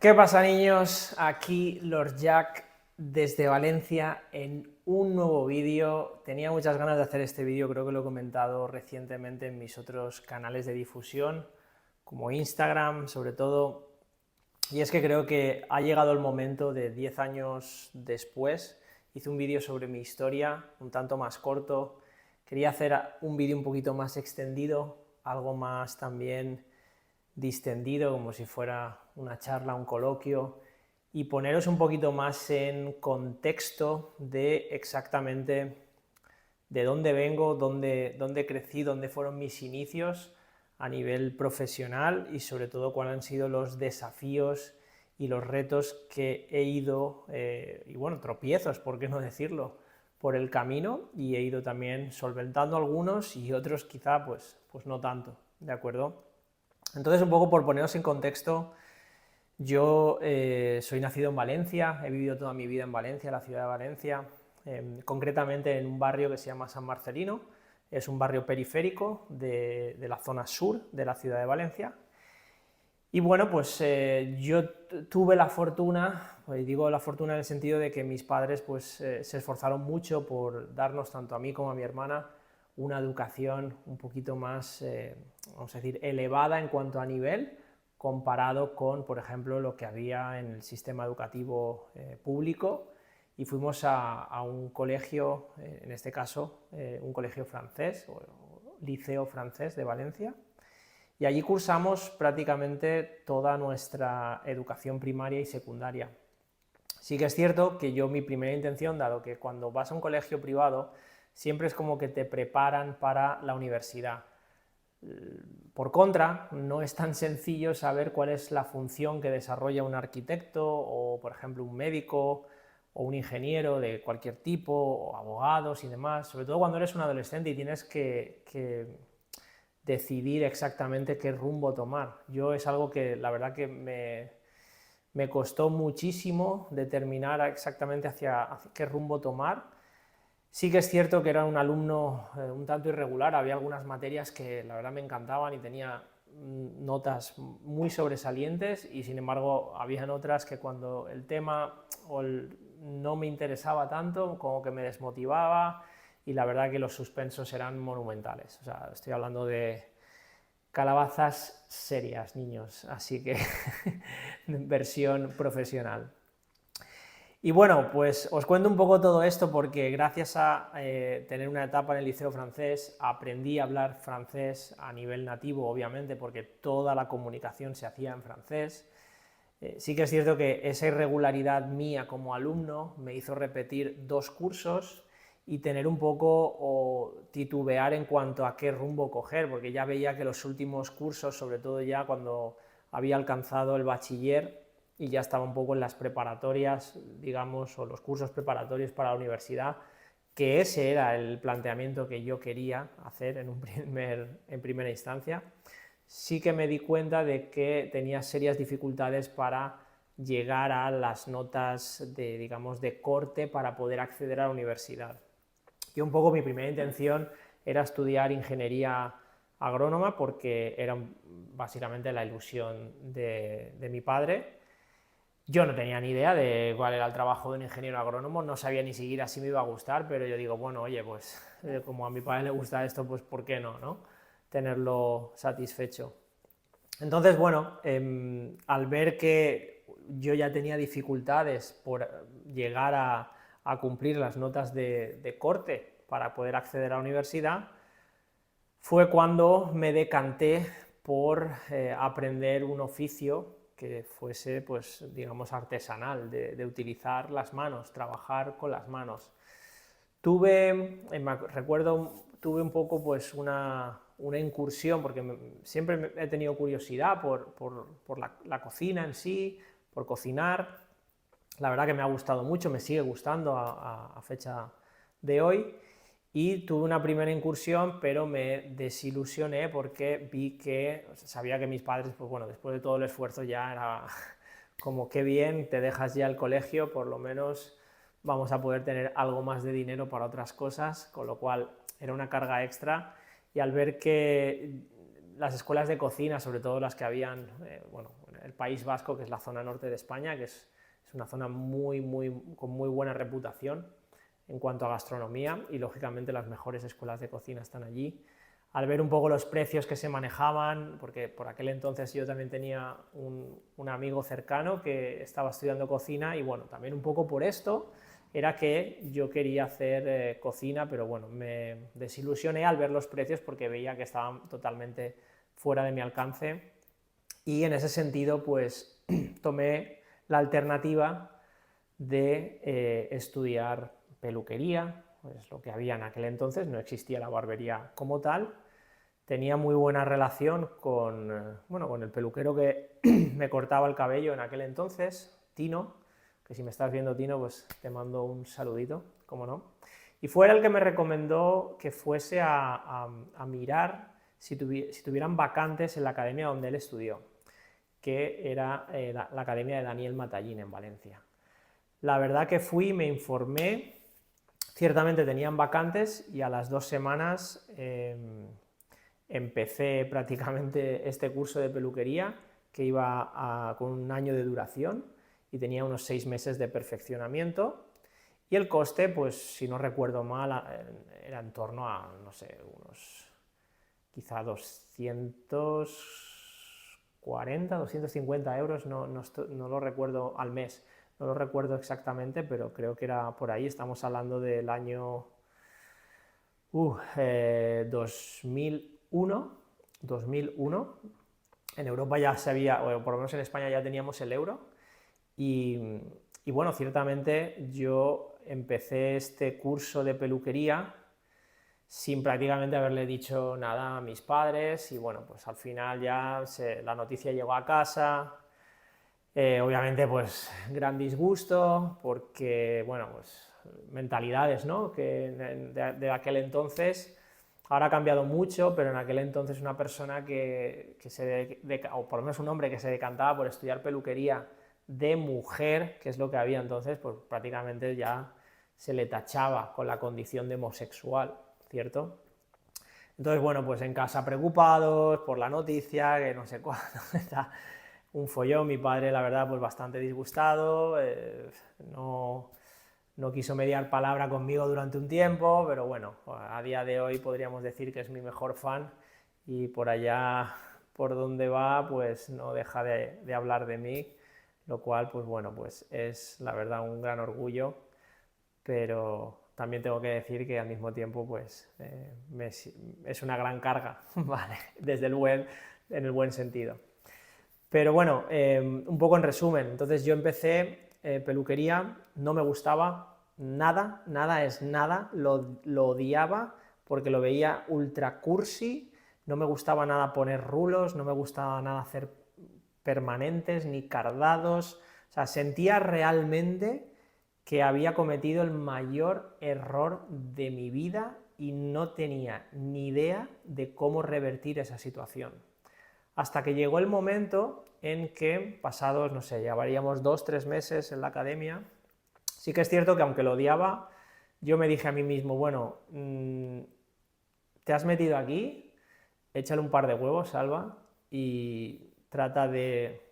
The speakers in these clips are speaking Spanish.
¿Qué pasa, niños? Aquí Lord Jack desde Valencia en un nuevo vídeo. Tenía muchas ganas de hacer este vídeo, creo que lo he comentado recientemente en mis otros canales de difusión, como Instagram, sobre todo. Y es que creo que ha llegado el momento de 10 años después. Hice un vídeo sobre mi historia, un tanto más corto. Quería hacer un vídeo un poquito más extendido, algo más también distendido, como si fuera una charla, un coloquio, y poneros un poquito más en contexto de exactamente de dónde vengo, dónde crecí, dónde fueron mis inicios a nivel profesional y sobre todo cuáles han sido los desafíos y los retos que he ido, y bueno, tropiezos, por qué no decirlo, por el camino, y he ido también solventando algunos y otros quizá pues no tanto, ¿de acuerdo? Entonces, un poco por poneros en contexto, yo soy nacido en Valencia, he vivido toda mi vida en Valencia, la ciudad de Valencia, concretamente en un barrio que se llama San Marcelino. Es un barrio periférico de la zona sur de la ciudad de Valencia. Y bueno, pues yo tuve la fortuna, pues digo la fortuna en el sentido de que mis padres pues, se esforzaron mucho por darnos, tanto a mí como a mi hermana, una educación un poquito más, vamos a decir, elevada en cuanto a nivel, comparado con, por ejemplo, lo que había en el sistema educativo público, y fuimos a un colegio, en este caso, un colegio francés, o liceo francés de Valencia, y allí cursamos prácticamente toda nuestra educación primaria y secundaria. Sí que es cierto que yo mi primera intención, dado que cuando vas a un colegio privado, siempre es como que te preparan para la universidad. Por contra, no es tan sencillo saber cuál es la función que desarrolla un arquitecto o, por ejemplo, un médico o un ingeniero de cualquier tipo, o abogados y demás, sobre todo cuando eres un adolescente y tienes que decidir exactamente qué rumbo tomar. Yo es algo que la verdad que me costó muchísimo determinar exactamente hacia qué rumbo tomar. Sí que es cierto que era un alumno un tanto irregular, había algunas materias que la verdad me encantaban y tenía notas muy sobresalientes, y sin embargo habían otras que cuando el tema no me interesaba tanto, como que me desmotivaba, y la verdad que los suspensos eran monumentales. O sea, estoy hablando de calabazas serias, niños, así que versión profesional. Y bueno, pues os cuento un poco todo esto porque gracias a tener una etapa en el liceo francés aprendí a hablar francés a nivel nativo, obviamente, porque toda la comunicación se hacía en francés. Sí que es cierto que esa irregularidad mía como alumno me hizo repetir 2 cursos y tener un poco o titubear en cuanto a qué rumbo coger, porque ya veía que los últimos cursos, sobre todo ya cuando había alcanzado el bachiller y ya estaba un poco en las preparatorias, digamos, o los cursos preparatorios para la universidad, que ese era el planteamiento que yo quería hacer en primera instancia, sí que me di cuenta de que tenía serias dificultades para llegar a las notas de, digamos, de corte para poder acceder a la universidad. Y un poco mi primera intención era estudiar ingeniería agrónoma porque era básicamente la ilusión de mi padre. Yo no tenía ni idea de cuál era el trabajo de un ingeniero agrónomo, no sabía ni siquiera si me iba a gustar, pero yo digo, bueno, oye, pues como a mi padre le gusta esto, pues ¿por qué no, no? Tenerlo satisfecho. Entonces, bueno, al ver que yo ya tenía dificultades por llegar a cumplir las notas de corte para poder acceder a la universidad, fue cuando me decanté por aprender un oficio que fuese, pues, digamos, artesanal, de utilizar las manos, trabajar con las manos. Recuerdo, tuve un poco pues una incursión, porque siempre he tenido curiosidad por la cocina en sí, por cocinar. La verdad que me ha gustado mucho, me sigue gustando a fecha de hoy, y tuve una primera incursión, pero me desilusioné porque vi que, o sea, sabía que mis padres, pues bueno, después de todo el esfuerzo ya era como qué bien, te dejas ya el colegio, por lo menos vamos a poder tener algo más de dinero para otras cosas, con lo cual era una carga extra. Y al ver que las escuelas de cocina, sobre todo las que habían, bueno, el País Vasco, que es la zona norte de España, que es una zona con muy buena reputación en cuanto a gastronomía, y lógicamente las mejores escuelas de cocina están allí. Al ver un poco los precios que se manejaban, porque por aquel entonces yo también tenía un amigo cercano que estaba estudiando cocina, y bueno, también un poco por esto era que yo quería hacer cocina, pero bueno, me desilusioné al ver los precios porque veía que estaban totalmente fuera de mi alcance, y en ese sentido pues tomé la alternativa de estudiar peluquería, pues lo que había en aquel entonces, no existía la barbería como tal. Tenía muy buena relación con el peluquero que me cortaba el cabello en aquel entonces, Tino, que si me estás viendo, Tino, pues te mando un saludito, cómo no. Y fue el que me recomendó que fuese a mirar si tuvieran vacantes en la academia donde él estudió, que era la academia de Daniel Matallín en Valencia. La verdad que fui, me informé, ciertamente tenían vacantes, y a las 2 semanas empecé prácticamente este curso de peluquería, que iba con 1 año de duración y tenía unos 6 meses de perfeccionamiento, y el coste, pues si no recuerdo mal, era en torno a, no sé, unos quizá 240, 250 euros, no lo recuerdo, al mes, no lo recuerdo exactamente, pero creo que era por ahí. Estamos hablando del año 2001. En Europa ya se había, o por lo menos en España ya teníamos el euro, y bueno, ciertamente yo empecé este curso de peluquería sin prácticamente haberle dicho nada a mis padres, y bueno, pues al final ya la noticia llegó a casa. Obviamente pues gran disgusto, porque bueno, pues mentalidades, ¿no?, que de aquel entonces. Ahora ha cambiado mucho, pero en aquel entonces una persona o por lo menos un hombre que se decantaba por estudiar peluquería de mujer, que es lo que había entonces, pues prácticamente ya se le tachaba con la condición de homosexual, ¿cierto? Entonces, bueno, pues en casa preocupados por la noticia, que no sé cuándo, está un follón. Mi padre, la verdad, pues bastante disgustado, no quiso mediar palabra conmigo durante un tiempo, pero bueno, a día de hoy podríamos decir que es mi mejor fan, y por allá por donde va, pues no deja de hablar de mí, lo cual, pues bueno, pues es la verdad un gran orgullo, pero también tengo que decir que al mismo tiempo, pues es una gran carga, ¿vale? En el buen sentido. Pero bueno, un poco en resumen, entonces yo empecé peluquería, no me gustaba nada, nada es nada, lo odiaba porque lo veía ultra cursi, no me gustaba nada poner rulos, no me gustaba nada hacer permanentes ni cardados, o sea, sentía realmente que había cometido el mayor error de mi vida y no tenía ni idea de cómo revertir esa situación. Hasta que llegó el momento en que, pasados, no sé, llevaríamos 2-3 meses en la academia, sí que es cierto que aunque lo odiaba, yo me dije a mí mismo, bueno, te has metido aquí, échale un par de huevos, Salva, y trata de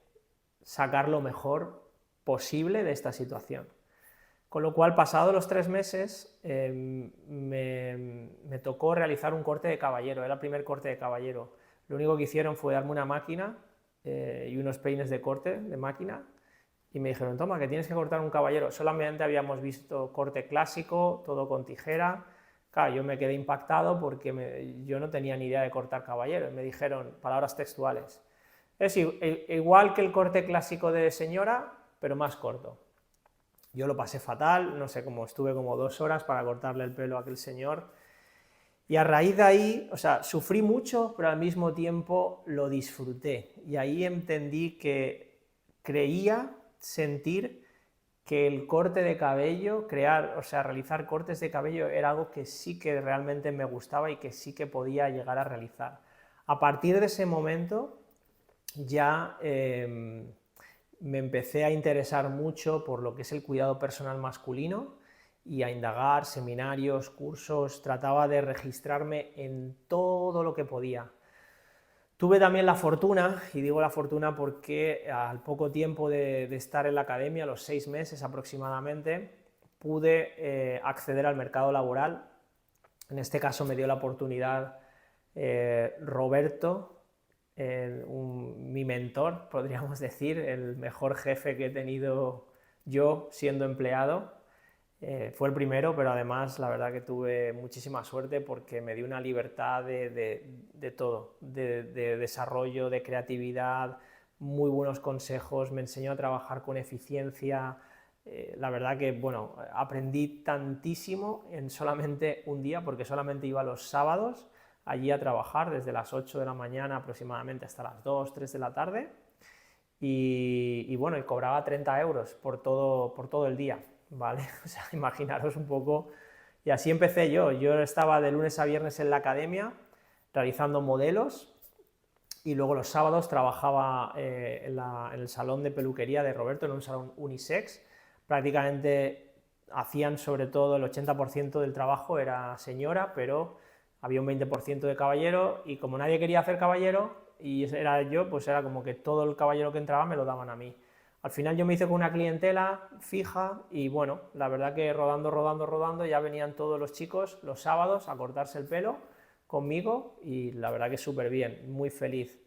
sacar lo mejor posible de esta situación. Con lo cual, pasados los 3 meses, me tocó realizar un corte de caballero, era el primer corte de caballero. Lo único que hicieron fue darme una máquina y unos peines de corte de máquina, y me dijeron, toma, que tienes que cortar un caballero. Solamente habíamos visto corte clásico, todo con tijera. Claro, yo me quedé impactado porque yo no tenía ni idea de cortar caballero. Me dijeron, palabras textuales, es igual que el corte clásico de señora, pero más corto. Yo lo pasé fatal, no sé cómo, estuve como 2 horas para cortarle el pelo a aquel señor, y a raíz de ahí, o sea, sufrí mucho, pero al mismo tiempo lo disfruté, y ahí entendí que creía sentir que el corte de cabello, realizar cortes de cabello era algo que sí que realmente me gustaba y que sí que podía llegar a realizar. A partir de ese momento ya me empecé a interesar mucho por lo que es el cuidado personal masculino y a indagar seminarios, cursos, trataba de registrarme en todo lo que podía. Tuve también la fortuna, y digo la fortuna porque al poco tiempo de estar en la academia, a los 6 meses aproximadamente, pude acceder al mercado laboral. En este caso me dio la oportunidad Roberto, mi mentor, podríamos decir, el mejor jefe que he tenido yo siendo empleado. Fue el primero, pero además la verdad que tuve muchísima suerte porque me dio una libertad de todo, de desarrollo, de creatividad, muy buenos consejos, me enseñó a trabajar con eficiencia. La verdad que, bueno, aprendí tantísimo en solamente un día, porque solamente iba los sábados allí a trabajar desde las 8 de la mañana aproximadamente hasta las 2, 3 de la tarde y bueno, y cobraba 30 euros por todo el día, ¿vale? O sea, imaginaros un poco, y así empecé yo estaba de lunes a viernes en la academia realizando modelos y luego los sábados trabajaba en el salón de peluquería de Roberto, en un salón unisex. Prácticamente hacían sobre todo el 80% del trabajo era señora, pero había un 20% de caballero y como nadie quería hacer caballero y era yo, pues era como que todo el caballero que entraba me lo daban a mí. Al final yo me hice con una clientela fija y bueno, la verdad que rodando ya venían todos los chicos los sábados a cortarse el pelo conmigo y la verdad que súper bien, muy feliz.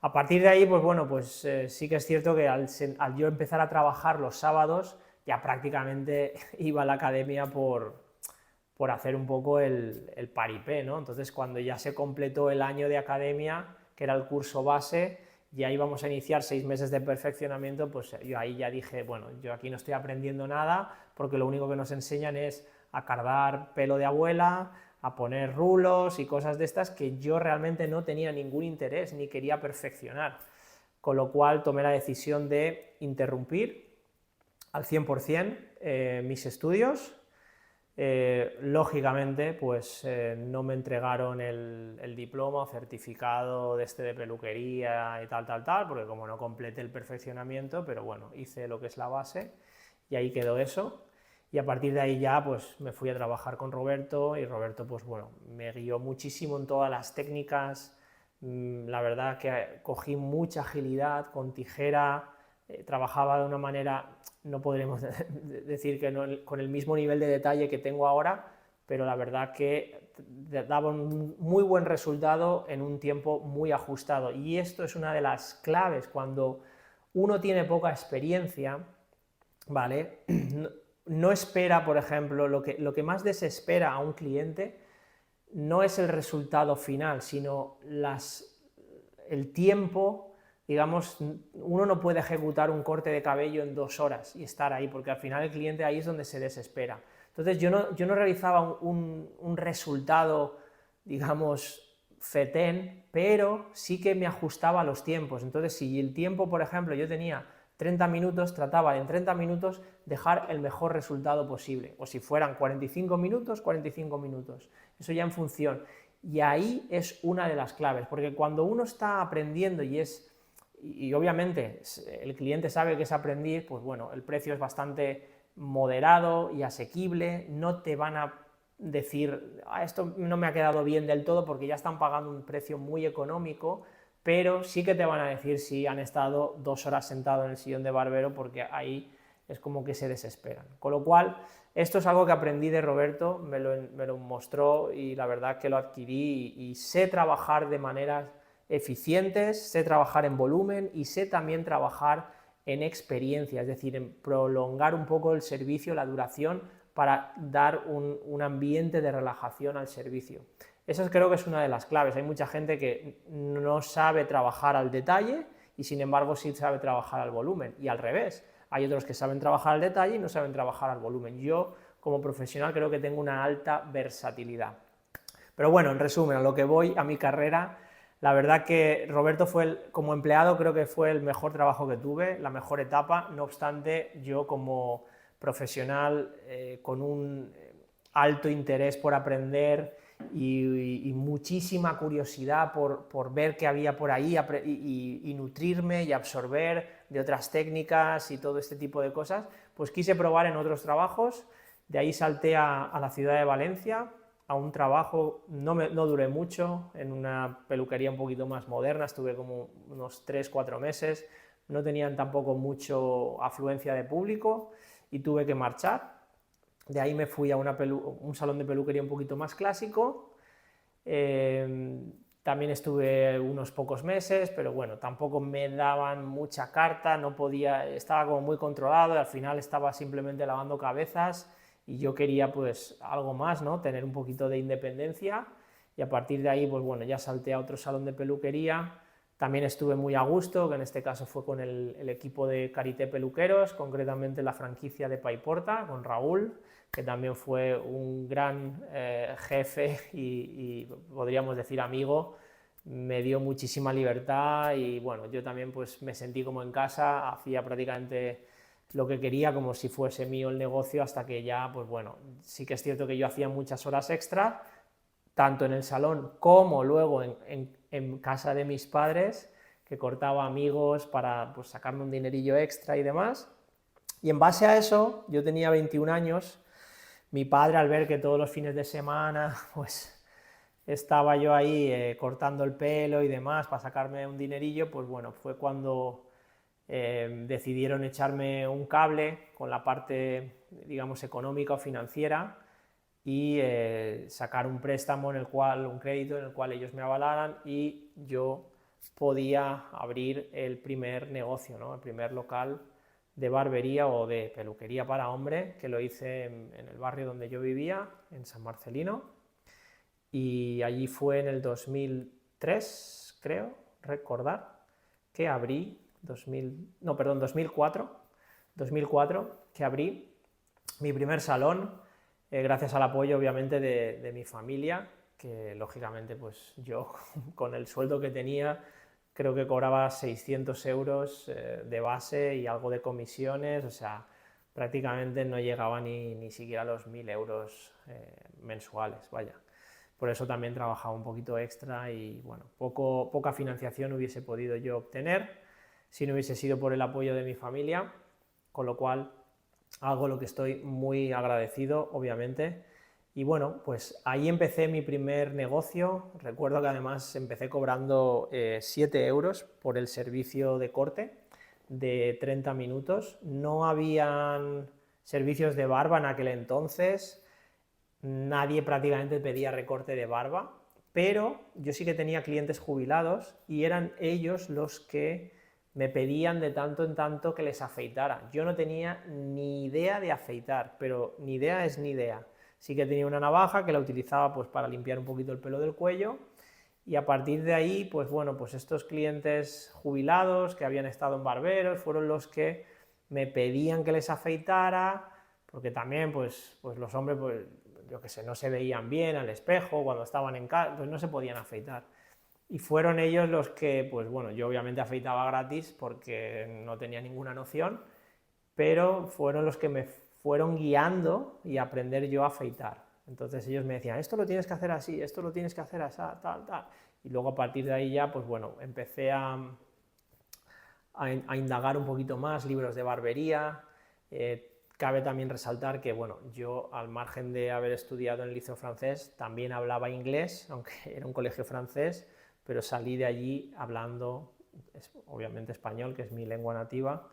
A partir de ahí, pues bueno, pues sí que es cierto que al yo empezar a trabajar los sábados ya prácticamente iba a la academia por hacer un poco el paripé, ¿no? Entonces cuando ya se completó el año de academia, que era el curso base, ya íbamos a iniciar 6 meses de perfeccionamiento, pues yo ahí ya dije, bueno, yo aquí no estoy aprendiendo nada, porque lo único que nos enseñan es a cardar pelo de abuela, a poner rulos y cosas de estas que yo realmente no tenía ningún interés ni quería perfeccionar, con lo cual tomé la decisión de interrumpir al 100% mis estudios. Lógicamente, pues no me entregaron el diploma o certificado de peluquería y tal, porque como no completé el perfeccionamiento, pero bueno, hice lo que es la base y ahí quedó eso. Y a partir de ahí ya pues me fui a trabajar con Roberto y Roberto pues bueno, me guió muchísimo en todas las técnicas. La verdad que cogí mucha agilidad con tijera, trabajaba de una manera, no podremos decir que no, con el mismo nivel de detalle que tengo ahora, pero la verdad que daba un muy buen resultado en un tiempo muy ajustado. Y esto es una de las claves cuando uno tiene poca experiencia, ¿vale? No espera, por ejemplo, lo que más desespera a un cliente no es el resultado final, sino el tiempo. Digamos, uno no puede ejecutar un corte de cabello en 2 horas y estar ahí, porque al final el cliente ahí es donde se desespera. Entonces yo no realizaba un resultado, digamos, fetén, pero sí que me ajustaba a los tiempos. Entonces si el tiempo, por ejemplo, yo tenía 30 minutos, trataba de en 30 minutos dejar el mejor resultado posible, o si fueran 45 minutos, 45 minutos, eso ya en función. Y ahí es una de las claves, porque cuando uno está aprendiendo y obviamente el cliente sabe que es aprendiz, pues bueno, el precio es bastante moderado y asequible, no te van a decir, esto no me ha quedado bien del todo porque ya están pagando un precio muy económico, pero sí que te van a decir si han estado 2 horas sentado en el sillón de barbero, porque ahí es como que se desesperan. Con lo cual, esto es algo que aprendí de Roberto, me lo mostró y la verdad que lo adquirí y sé trabajar de maneras eficientes, sé trabajar en volumen y sé también trabajar en experiencia, es decir, en prolongar un poco el servicio, la duración, para dar un ambiente de relajación al servicio. Esa creo que es una de las claves. Hay mucha gente que no sabe trabajar al detalle y sin embargo sí sabe trabajar al volumen, y al revés. Hay otros que saben trabajar al detalle y no saben trabajar al volumen. Yo, como profesional, creo que tengo una alta versatilidad. Pero bueno, en resumen, a lo que voy, a mi carrera, la verdad que Roberto como empleado, creo que fue el mejor trabajo que tuve, la mejor etapa. No obstante, yo como profesional, con un alto interés por aprender y muchísima curiosidad por ver qué había por ahí y nutrirme y absorber de otras técnicas y todo este tipo de cosas, pues quise probar en otros trabajos. De ahí salté a la ciudad de Valencia, a un trabajo, no duré mucho, en una peluquería un poquito más moderna, estuve como unos 3-4 meses, no tenían tampoco mucho afluencia de público y tuve que marchar. De ahí me fui a un salón de peluquería un poquito más clásico. También estuve unos pocos meses, pero bueno, tampoco me daban mucha carta, no podía, estaba como muy controlado y al final estaba simplemente lavando cabezas y yo quería pues algo más, ¿no? Tener un poquito de independencia y a partir de ahí pues bueno, ya salté a otro salón de peluquería. También estuve muy a gusto, que en este caso fue con el equipo de Karité Peluqueros, concretamente la franquicia de Paiporta, con Raúl, que también fue un gran jefe y podríamos decir amigo. Me dio muchísima libertad y bueno, yo también pues me sentí como en casa, hacía prácticamente lo que quería como si fuese mío el negocio hasta que ya pues bueno, sí que es cierto que yo hacía muchas horas extra, tanto en el salón como luego en casa de mis padres, que cortaba amigos para pues, sacarme un dinerillo extra y demás. Y en base a eso, yo tenía 21 años, mi padre al ver que todos los fines de semana pues estaba yo ahí cortando el pelo y demás para sacarme un dinerillo, pues bueno, fue cuando decidieron echarme un cable con la parte, digamos, económica o financiera y sacar un préstamo en el cual, un crédito en el cual ellos me avalaran y yo podía abrir el primer negocio, ¿no? El primer local de barbería o de peluquería para hombre, que lo hice en el barrio donde yo vivía, en San Marcelino, y allí fue en el 2003, creo, recordar, que abrí, 2004, que abrí mi primer salón, gracias al apoyo obviamente de mi familia, que lógicamente pues yo con el sueldo que tenía creo que cobraba 600 euros de base y algo de comisiones, o sea, prácticamente no llegaba ni siquiera a los 1000 euros mensuales, vaya. Por eso también trabajaba un poquito extra y bueno, poca financiación hubiese podido yo obtener si no hubiese sido por el apoyo de mi familia, con lo cual algo lo que estoy muy agradecido, obviamente. Y bueno, pues ahí empecé mi primer negocio. Recuerdo que además empecé cobrando 7 euros por el servicio de corte de 30 minutos. No habían servicios de barba en aquel entonces, nadie prácticamente pedía recorte de barba, pero yo sí que tenía clientes jubilados y eran ellos los que me pedían de tanto en tanto que les afeitara. Yo no tenía ni idea de afeitar, pero ni idea es ni idea. Sí que tenía una navaja que la utilizaba pues para limpiar un poquito el pelo del cuello y a partir de ahí, pues bueno, pues estos clientes jubilados que habían estado en barberos fueron los que me pedían que les afeitara, porque también pues los hombres, pues yo qué sé, no se veían bien al espejo cuando estaban en casa, pues no se podían afeitar. Y fueron ellos los que, pues bueno, yo obviamente afeitaba gratis porque no tenía ninguna noción, pero fueron los que me fueron guiando y aprender yo a afeitar. Entonces ellos me decían, esto lo tienes que hacer así, esto lo tienes que hacer así, tal, tal. Y luego a partir de ahí ya, pues bueno, empecé a indagar un poquito más, libros de barbería. Cabe también resaltar que, bueno, yo al margen de haber estudiado en el liceo francés, también hablaba inglés, aunque era un colegio francés, pero salí de allí hablando, obviamente español, que es mi lengua nativa,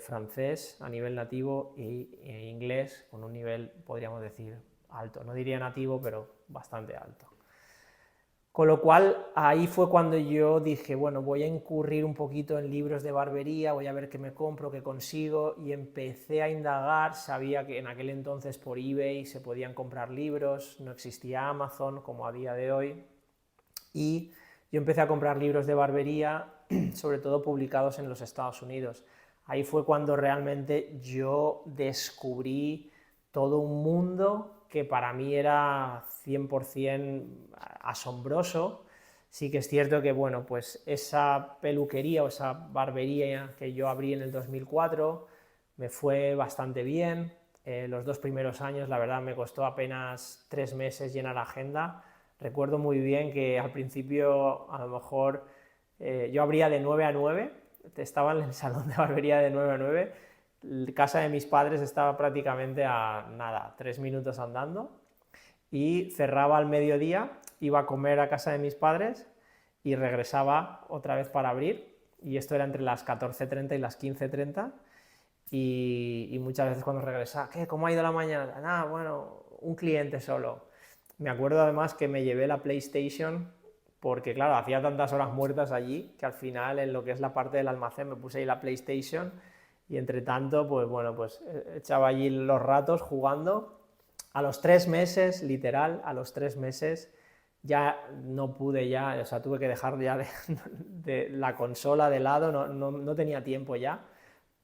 francés a nivel nativo e inglés con un nivel, podríamos decir, alto. No diría nativo, pero bastante alto. Con lo cual, ahí fue cuando yo dije, bueno, voy a incurrir un poquito en libros de barbería, voy a ver qué me compro, qué consigo, y empecé a indagar. Sabía que en aquel entonces por eBay se podían comprar libros, no existía Amazon como a día de hoy, y yo empecé a comprar libros de barbería, sobre todo publicados en los Estados Unidos. Ahí fue cuando realmente yo descubrí todo un mundo que para mí era 100% asombroso. Sí que es cierto que, bueno, pues esa peluquería o esa barbería que yo abrí en el 2004 me fue bastante bien. Los 2 primeros años, la verdad, me costó apenas 3 meses llenar agenda. Recuerdo muy bien que al principio, a lo mejor, yo abría de 9 a 9, estaba en el salón de barbería de 9 a 9, casa de mis padres estaba prácticamente a nada, 3 minutos andando, y cerraba al mediodía, iba a comer a casa de mis padres y regresaba otra vez para abrir, y esto era entre las 14:30 y las 15:30, y muchas veces cuando regresaba, ¿qué? ¿Cómo ha ido la mañana? Nada, bueno, un cliente solo. Me acuerdo además que me llevé la PlayStation porque, claro, hacía tantas horas muertas allí que al final en lo que es la parte del almacén me puse ahí la PlayStation y entre tanto, pues bueno, pues echaba allí los ratos jugando. A los 3 meses, literal, a los 3 meses ya no pude ya, o sea, tuve que dejar ya de la consola de lado, no tenía tiempo ya,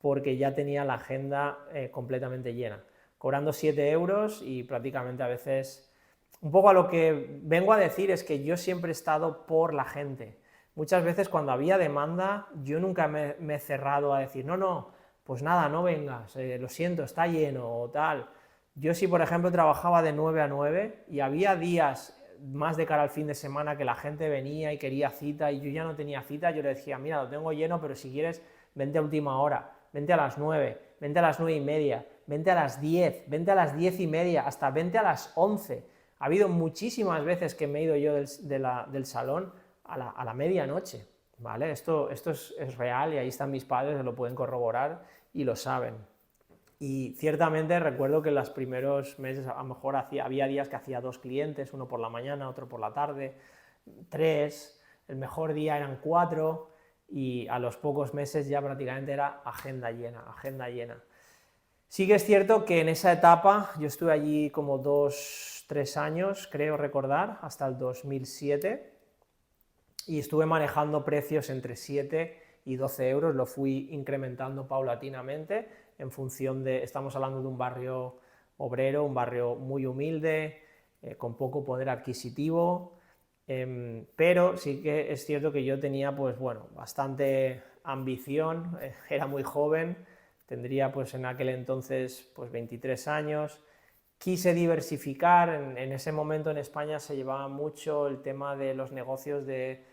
porque ya tenía la agenda completamente llena, cobrando 7 euros y prácticamente a veces, un poco a lo que vengo a decir es que yo siempre he estado por la gente. Muchas veces cuando había demanda, yo nunca me he cerrado a decir, no, pues nada, no vengas, lo siento, está lleno o tal. Yo sí, por ejemplo, trabajaba de 9 a 9 y había días más de cara al fin de semana que la gente venía y quería cita y yo ya no tenía cita, yo le decía, mira, lo tengo lleno, pero si quieres, vente a última hora, vente a las 9, vente a las 9:30, vente a las 10, vente a las 10:30, hasta vente a las 11. Ha habido muchísimas veces que me he ido yo del salón a la medianoche, ¿vale? Esto es real y ahí están mis padres, lo pueden corroborar y lo saben. Y ciertamente recuerdo que en los primeros meses a lo mejor había días que hacía 2 clientes, uno por la mañana, otro por la tarde, 3, el mejor día eran 4 y a los pocos meses ya prácticamente era agenda llena, agenda llena. Sí que es cierto que en esa etapa yo estuve allí como 2-3 años, creo recordar, hasta el 2007 y estuve manejando precios entre 7 y 12 euros, lo fui incrementando paulatinamente en función de, estamos hablando de un barrio obrero, un barrio muy humilde, con poco poder adquisitivo, pero sí que es cierto que yo tenía, pues bueno, bastante ambición, era muy joven, tendría pues en aquel entonces pues 23 años, quise diversificar, en ese momento en España se llevaba mucho el tema de los negocios de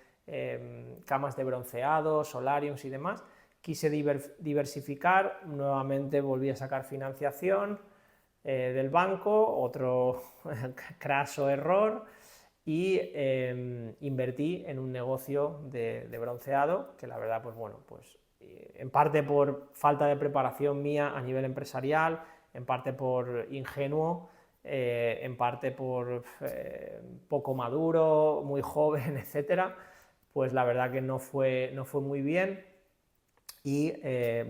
camas de bronceado, solariums y demás, quise diversificar, nuevamente volví a sacar financiación del banco, otro craso error, y invertí en un negocio de bronceado, que la verdad, pues bueno, pues en parte por falta de preparación mía a nivel empresarial, en parte por ingenuo, en parte por poco maduro, muy joven, etcétera, pues la verdad que no fue muy bien y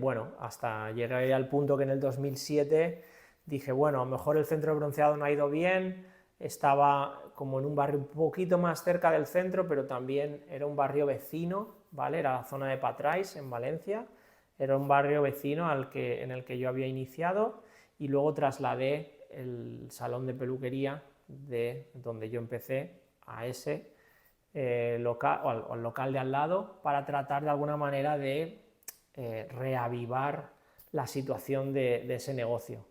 bueno, hasta llegué al punto que en el 2007 dije, bueno, a lo mejor el centro de bronceado no ha ido bien, estaba como en un barrio un poquito más cerca del centro, pero también era un barrio vecino, ¿vale? Era la zona de Patrais, en Valencia, era un barrio vecino en el que yo había iniciado y luego trasladé el salón de peluquería de donde yo empecé a ese local, o al local de al lado, para tratar de alguna manera de reavivar la situación de ese negocio.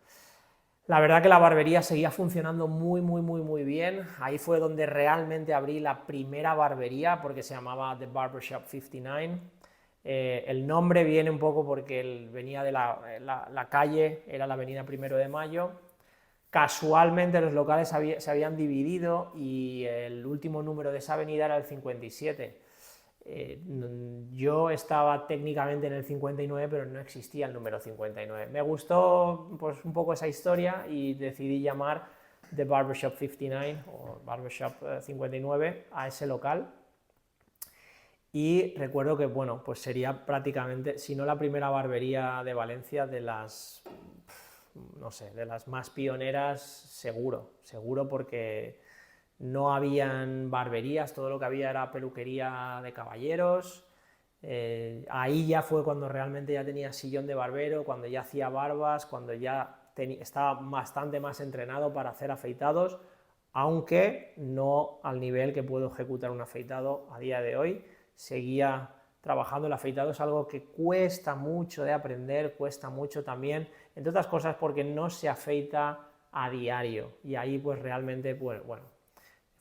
La verdad que la barbería seguía funcionando muy bien. Ahí fue donde realmente abrí la primera barbería, porque se llamaba The Barbershop 59. El nombre viene un poco porque venía de la calle, era la avenida 1 de Mayo. Casualmente los locales se habían dividido y el último número de esa avenida era el 57. Yo estaba técnicamente en el 59, pero no existía el número 59. Me gustó pues un poco esa historia y decidí llamar The Barbershop 59 o Barbershop 59 a ese local. Y recuerdo que, bueno, pues sería prácticamente, si no la primera barbería de Valencia, de las, no sé, de las más pioneras, seguro porque no habían barberías, todo lo que había era peluquería de caballeros. Ahí ya fue cuando realmente ya tenía sillón de barbero, cuando ya hacía barbas, cuando ya estaba bastante más entrenado para hacer afeitados, aunque no al nivel que puedo ejecutar un afeitado a día de hoy. Seguía trabajando, el afeitado es algo que cuesta mucho de aprender, cuesta mucho también, entre otras cosas porque no se afeita a diario, y ahí pues realmente, pues bueno,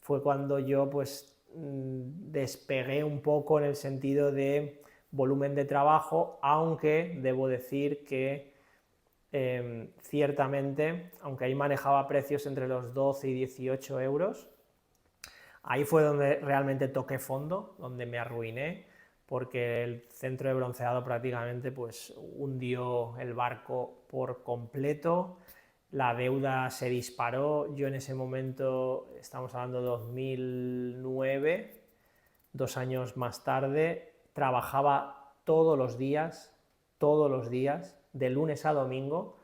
fue cuando yo pues despegué un poco en el sentido de volumen de trabajo, aunque debo decir que ciertamente, aunque ahí manejaba precios entre los 12 y 18 euros, ahí fue donde realmente toqué fondo, donde me arruiné, porque el centro de bronceado prácticamente pues hundió el barco por completo, la deuda se disparó, yo en ese momento, estamos hablando de 2009, 2 años más tarde, trabajaba todos los días, de lunes a domingo,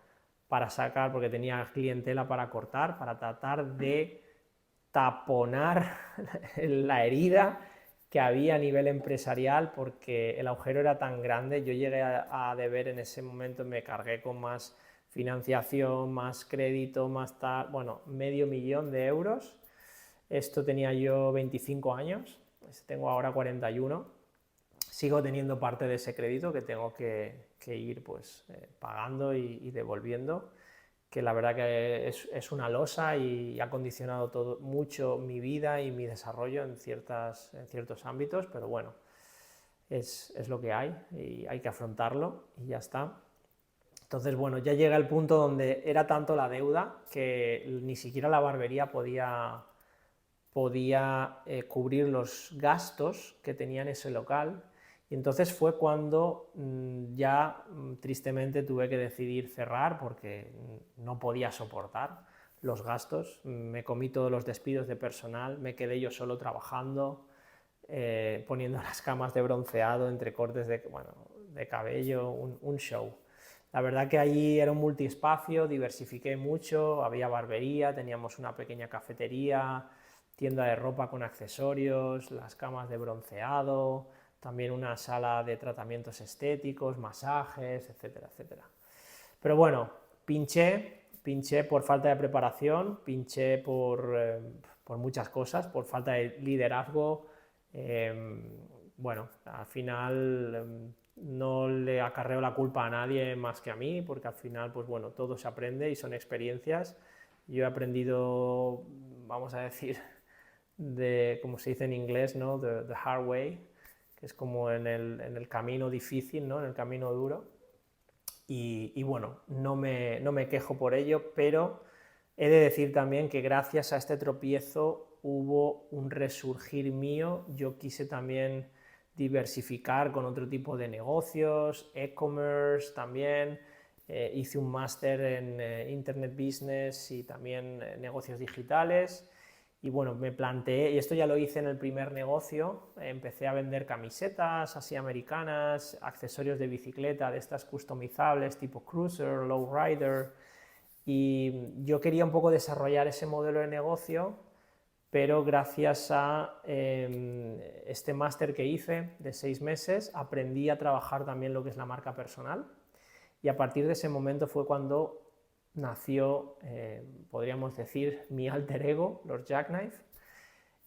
para sacar, porque tenía clientela para cortar, para tratar de taponar la herida que había a nivel empresarial, porque el agujero era tan grande. Yo llegué a deber en ese momento, me cargué con más financiación, más crédito, más tal, bueno, medio millón de euros. Esto tenía yo 25 años, pues tengo ahora 41. Sigo teniendo parte de ese crédito que tengo que ir pues, pagando y devolviendo, que la verdad que es una losa y ha condicionado todo, mucho mi vida y mi desarrollo en ciertos ámbitos, pero bueno, es lo que hay y hay que afrontarlo y ya está. Entonces, bueno, ya llega el punto donde era tanto la deuda que ni siquiera la barbería podía cubrir los gastos que tenía en ese local, y entonces fue cuando ya tristemente tuve que decidir cerrar porque no podía soportar los gastos. Me comí todos los despidos de personal, me quedé yo solo trabajando, poniendo las camas de bronceado entre cortes de cabello, un show. La verdad que allí era un multiespacio, diversifiqué mucho, había barbería, teníamos una pequeña cafetería, tienda de ropa con accesorios, las camas de bronceado, también una sala de tratamientos estéticos, masajes, etcétera, etcétera. Pero bueno, pinché por falta de preparación, pinché por muchas cosas, por falta de liderazgo. Bueno, al final no le acarreo la culpa a nadie más que a mí, porque al final, pues bueno, todo se aprende y son experiencias. Yo he aprendido, vamos a decir, como se dice en inglés, ¿no? The hard way, que es como en el camino difícil, ¿no? En el camino duro. Y bueno, no me quejo por ello, pero he de decir también que gracias a este tropiezo hubo un resurgir mío. Yo quise también diversificar con otro tipo de negocios, e-commerce también. Hice un máster en Internet Business y también negocios digitales. Y bueno, me planteé, y esto ya lo hice en el primer negocio, empecé a vender camisetas así americanas, accesorios de bicicleta, de estas customizables tipo cruiser, lowrider, y yo quería un poco desarrollar ese modelo de negocio, pero gracias a este máster que hice de 6 meses, aprendí a trabajar también lo que es la marca personal, y a partir de ese momento fue cuando nació, podríamos decir, mi alter ego, Lord Jackknife,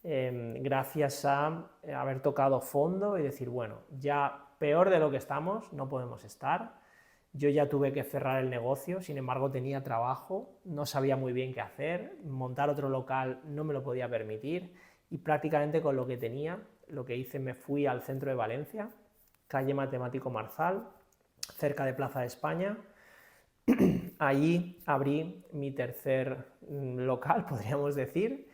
gracias a haber tocado fondo y decir, bueno, ya peor de lo que estamos, no podemos estar. Yo ya tuve que cerrar el negocio, sin embargo tenía trabajo, no sabía muy bien qué hacer, montar otro local no me lo podía permitir, y prácticamente con lo que tenía, lo que hice, me fui al centro de Valencia, calle Matemático Marzal, cerca de Plaza de España. Allí abrí mi tercer local, podríamos decir,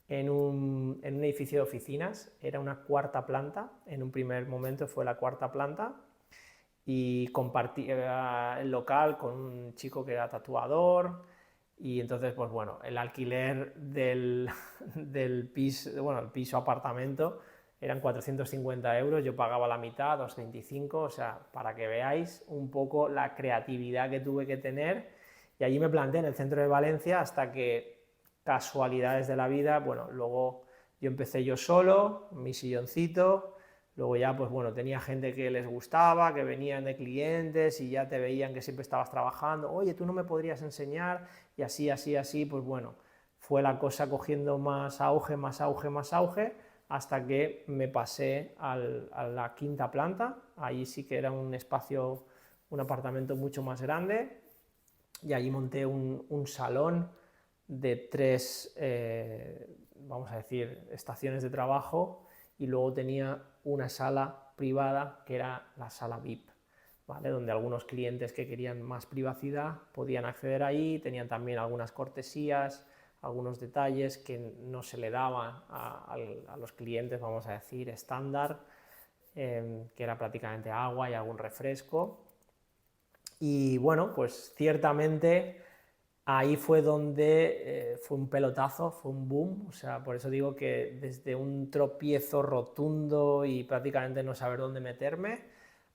en un edificio de oficinas. Era una cuarta planta, en un primer momento fue la cuarta planta, y compartí el local con un chico que era tatuador, y entonces, pues bueno, el alquiler del piso, bueno, el piso apartamento eran 450 euros, yo pagaba la mitad, 225, o sea, para que veáis un poco la creatividad que tuve que tener. Y allí me planté en el centro de Valencia hasta que, casualidades de la vida, bueno, luego yo empecé yo solo, mi silloncito, luego ya, pues bueno, tenía gente que les gustaba, que venían de clientes y ya te veían que siempre estabas trabajando, oye, tú no me podrías enseñar, y así, así, así, pues bueno, fue la cosa cogiendo más auge, más auge, más auge, hasta que me pasé a la quinta planta. Allí sí que era un espacio, un apartamento mucho más grande, y allí monté un salón de 3, vamos a decir, estaciones de trabajo, y luego tenía una sala privada que era la sala VIP, ¿vale? Donde algunos clientes que querían más privacidad podían acceder ahí, tenían también algunas cortesías, algunos detalles que no se le daban a los clientes, vamos a decir, estándar, que era prácticamente agua y algún refresco. Y bueno, pues ciertamente ahí fue donde fue un pelotazo, fue un boom, o sea, por eso digo que desde un tropiezo rotundo y prácticamente no saber dónde meterme,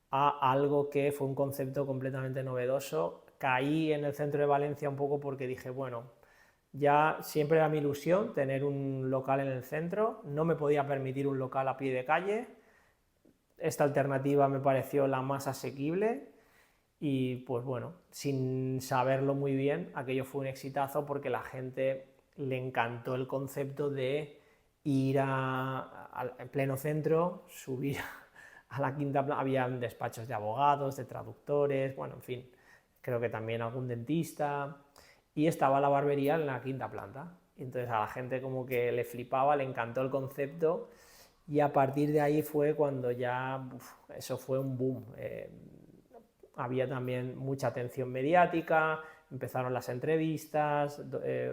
a algo que fue un concepto completamente novedoso. Caí en el centro de Valencia un poco porque dije, bueno, ya siempre era mi ilusión tener un local en el centro, no me podía permitir un local a pie de calle, esta alternativa me pareció la más asequible y pues bueno, sin saberlo muy bien, aquello fue un exitazo porque la gente le encantó el concepto de ir en pleno centro, subir a la quinta planta, había despachos de abogados, de traductores, bueno, en fin, creo que también algún dentista, y estaba la barbería en la quinta planta. Entonces a la gente como que le flipaba, le encantó el concepto y a partir de ahí fue cuando ya eso fue un boom. Había también mucha atención mediática, empezaron las entrevistas,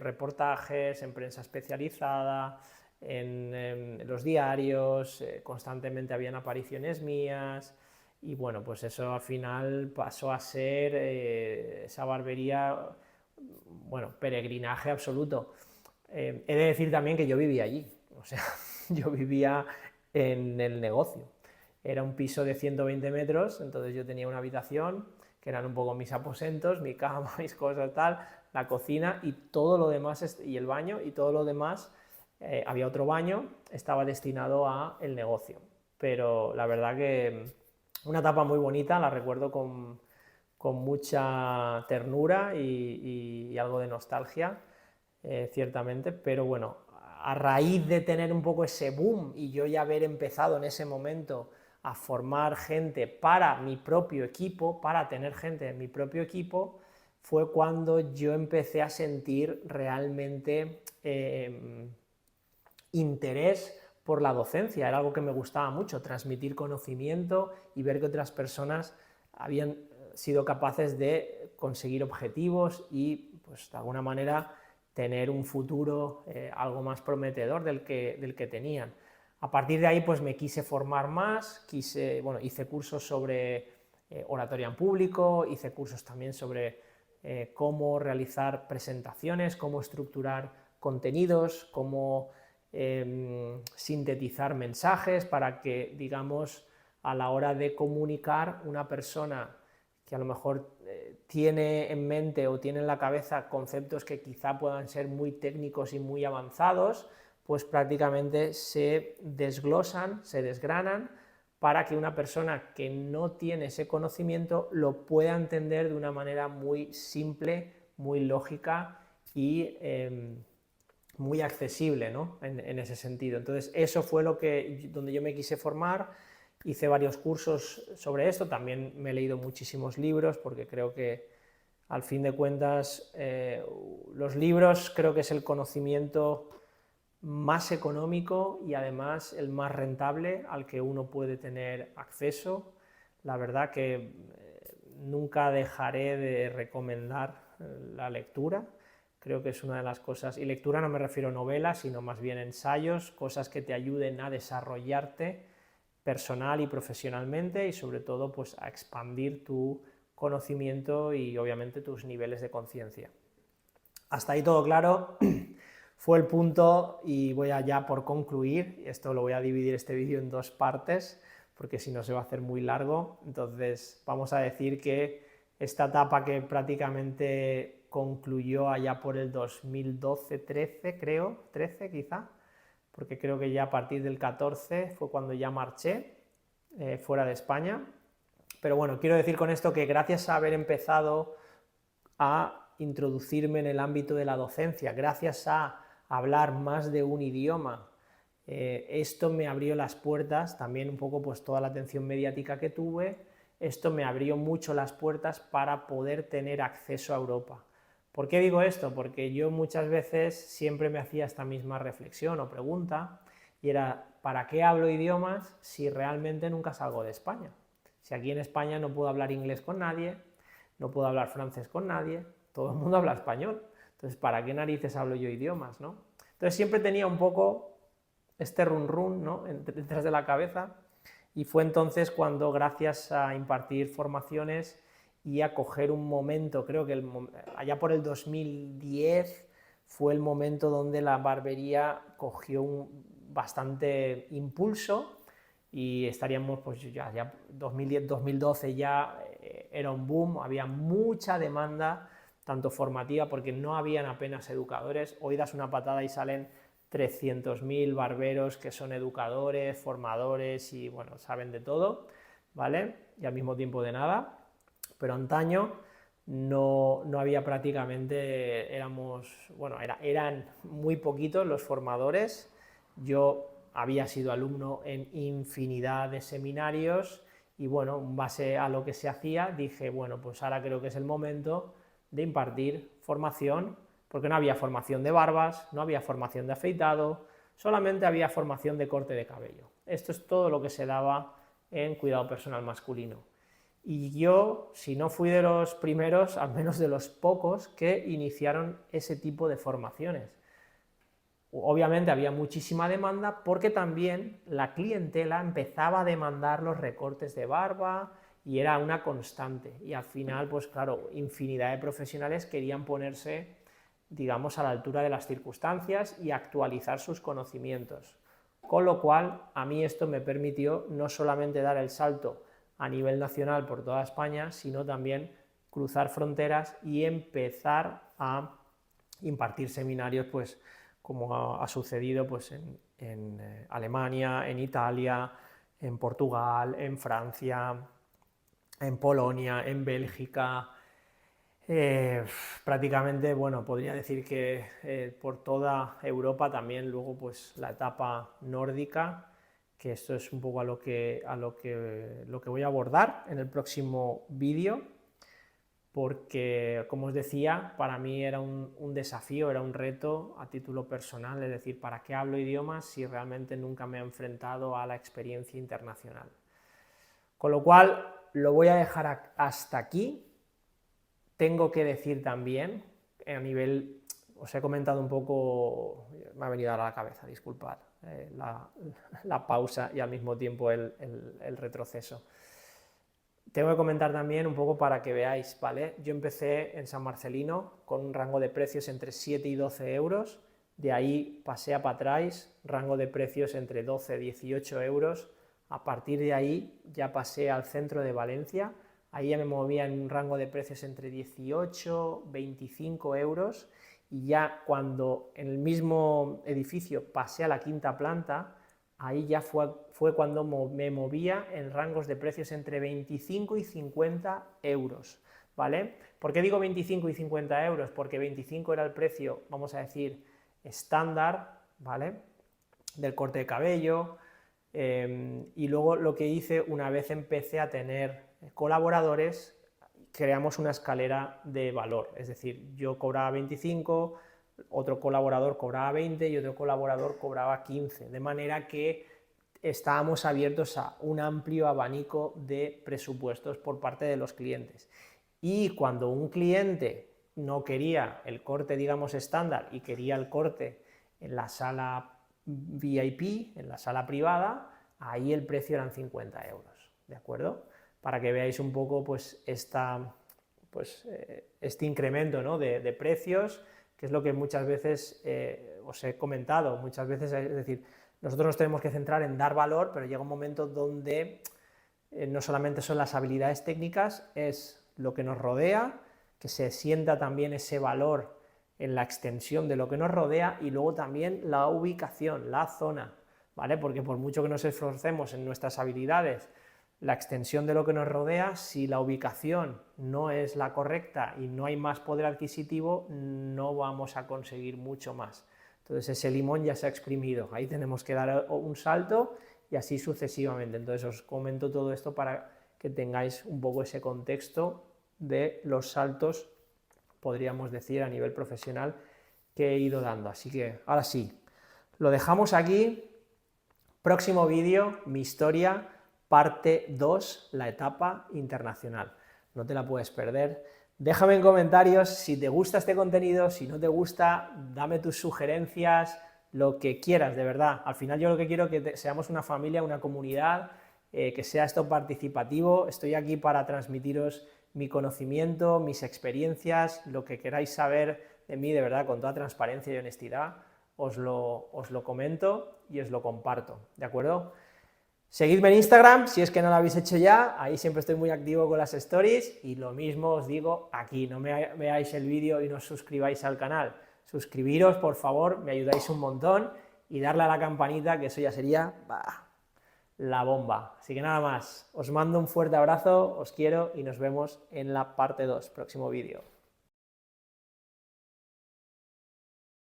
reportajes en prensa especializada, en los diarios, constantemente habían apariciones mías y bueno, pues eso al final pasó a ser esa barbería, bueno, peregrinaje absoluto. He de decir también que yo vivía allí, o sea, yo vivía en el negocio. Era un piso de 120 metros, entonces yo tenía una habitación, que eran un poco mis aposentos, mi cama, mis cosas, tal, la cocina y todo lo demás, y el baño, y todo lo demás, había otro baño, estaba destinado a el negocio. Pero la verdad que una etapa muy bonita, la recuerdo con mucha ternura y algo de nostalgia, ciertamente, pero bueno, a raíz de tener un poco ese boom y yo ya haber empezado en ese momento a formar gente para mi propio equipo, para tener gente en mi propio equipo, fue cuando yo empecé a sentir realmente interés por la docencia. Era algo que me gustaba mucho, transmitir conocimiento y ver que otras personas habían sido capaces de conseguir objetivos y, pues, de alguna manera, tener un futuro algo más prometedor del que tenían. A partir de ahí, pues me quise formar más, hice cursos sobre oratoria en público, hice cursos también sobre cómo realizar presentaciones, cómo estructurar contenidos, cómo sintetizar mensajes para que, digamos, a la hora de comunicar, una persona que a lo mejor tiene en mente o tiene en la cabeza conceptos que quizá puedan ser muy técnicos y muy avanzados, pues prácticamente se desglosan, se desgranan para que una persona que no tiene ese conocimiento lo pueda entender de una manera muy simple, muy lógica y muy accesible, ¿no? en ese sentido. Entonces eso fue donde yo me quise formar. Hice varios cursos sobre esto, también me he leído muchísimos libros porque creo que al fin de cuentas los libros creo que es el conocimiento más económico y además el más rentable al que uno puede tener acceso. La verdad que nunca dejaré de recomendar la lectura. Creo que es una de las cosas, y lectura no me refiero a novelas, sino más bien ensayos, cosas que te ayuden a desarrollarte personal y profesionalmente y sobre todo pues a expandir tu conocimiento y obviamente tus niveles de conciencia. Hasta ahí todo claro. Fue el punto y voy allá por concluir. Esto lo voy a dividir este vídeo en dos partes porque si no se va a hacer muy largo. Entonces vamos a decir que esta etapa que prácticamente concluyó allá por el 2012-13, creo, 13 quizá, porque creo que ya a partir del 14 fue cuando ya marché fuera de España. Pero bueno, quiero decir con esto que gracias a haber empezado a introducirme en el ámbito de la docencia, gracias a hablar más de un idioma, esto me abrió las puertas, también un poco pues toda la atención mediática que tuve, esto me abrió mucho las puertas para poder tener acceso a Europa. ¿Por qué digo esto? Porque yo muchas veces siempre me hacía esta misma reflexión o pregunta, y era, ¿para qué hablo idiomas si realmente nunca salgo de España? Si aquí en España no puedo hablar inglés con nadie, no puedo hablar francés con nadie, todo el mundo habla español. Entonces, ¿para qué narices hablo yo idiomas, no? Entonces siempre tenía un poco este run, ¿no?, detrás de la cabeza, y fue entonces cuando, gracias a impartir formaciones y a coger un momento, creo que allá por el 2010 fue el momento donde la barbería cogió bastante impulso, y estaríamos, pues ya 2010, 2012 ya era un boom, había mucha demanda, tanto formativa, porque no habían apenas educadores. Hoy das una patada y salen 300.000 barberos que son educadores, formadores y, bueno, saben de todo, ¿vale? Y al mismo tiempo de nada. Pero antaño no había prácticamente, eran muy poquitos los formadores. Yo había sido alumno en infinidad de seminarios y, bueno, en base a lo que se hacía, dije, bueno, pues ahora creo que es el momento de impartir formación, porque no había formación de barbas, no había formación de afeitado, solamente había formación de corte de cabello. Esto es todo lo que se daba en cuidado personal masculino. Y yo, si no fui de los primeros, al menos de los pocos que iniciaron ese tipo de formaciones. Obviamente había muchísima demanda porque también la clientela empezaba a demandar los recortes de barba y era una constante. Y al final, pues claro, infinidad de profesionales querían ponerse, digamos, a la altura de las circunstancias y actualizar sus conocimientos. Con lo cual, a mí esto me permitió no solamente dar el salto a nivel nacional por toda España, sino también cruzar fronteras y empezar a impartir seminarios, pues como ha sucedido pues, en Alemania, en Italia, en Portugal, en Francia, en Polonia, en Bélgica, prácticamente, bueno, podría decir que por toda Europa, también luego pues la etapa nórdica, que esto es un poco lo que voy a abordar en el próximo vídeo, porque, como os decía, para mí era un desafío, era un reto a título personal, es decir, ¿para qué hablo idiomas si realmente nunca me he enfrentado a la experiencia internacional? Con lo cual, lo voy a dejar hasta aquí. Tengo que decir también, a nivel, os he comentado un poco, me ha venido a la cabeza, disculpad, la pausa y al mismo tiempo el retroceso. Tengo que comentar también un poco para que veáis, ¿vale? Yo empecé en San Marcelino con un rango de precios entre 7 y 12 euros, de ahí pasé a Patrais, rango de precios entre 12 y 18 euros, a partir de ahí ya pasé al centro de Valencia, ahí ya me movía en un rango de precios entre 18 y 25 euros, y ya cuando en el mismo edificio pasé a la quinta planta, ahí ya fue cuando me movía en rangos de precios entre 25 y 50 euros, ¿vale? ¿Por qué digo 25 y 50 euros? Porque 25 era el precio, vamos a decir, estándar, ¿vale?, del corte de cabello, y luego lo que hice, una vez empecé a tener colaboradores, creamos una escalera de valor, es decir, yo cobraba 25, otro colaborador cobraba 20 y otro colaborador cobraba 15, de manera que estábamos abiertos a un amplio abanico de presupuestos por parte de los clientes. Y cuando un cliente no quería el corte, digamos, estándar y quería el corte en la sala VIP, en la sala privada, ahí el precio eran 50 euros, ¿de acuerdo? Para que veáis un poco pues, este incremento, ¿no?, de precios, que es lo que muchas veces os he comentado, muchas veces, es decir, nosotros nos tenemos que centrar en dar valor, pero llega un momento donde no solamente son las habilidades técnicas, es lo que nos rodea, que se sienta también ese valor en la extensión de lo que nos rodea, y luego también la ubicación, la zona, ¿vale? Porque por mucho que nos esforcemos en nuestras habilidades, la extensión de lo que nos rodea, si la ubicación no es la correcta y no hay más poder adquisitivo, no vamos a conseguir mucho más. Entonces ese limón ya se ha exprimido, ahí tenemos que dar un salto y así sucesivamente. Entonces os comento todo esto para que tengáis un poco ese contexto de los saltos, podríamos decir, a nivel profesional que he ido dando. Así que ahora sí, lo dejamos aquí. Próximo vídeo, mi historia, parte 2, la etapa internacional. No te la puedes perder. Déjame en comentarios si te gusta este contenido, si no te gusta, dame tus sugerencias, lo que quieras, de verdad. Al final yo lo que quiero es que seamos una familia, una comunidad, que sea esto participativo. Estoy aquí para transmitiros mi conocimiento, mis experiencias, lo que queráis saber de mí, de verdad, con toda transparencia y honestidad, os lo comento y os lo comparto, ¿de acuerdo? Seguidme en Instagram, si es que no lo habéis hecho ya, ahí siempre estoy muy activo con las stories, y lo mismo os digo aquí, no me veáis el vídeo y no os suscribáis al canal. Suscribiros, por favor, me ayudáis un montón, y darle a la campanita, que eso ya sería la bomba. Así que nada más, os mando un fuerte abrazo, os quiero y nos vemos en la parte 2, próximo vídeo.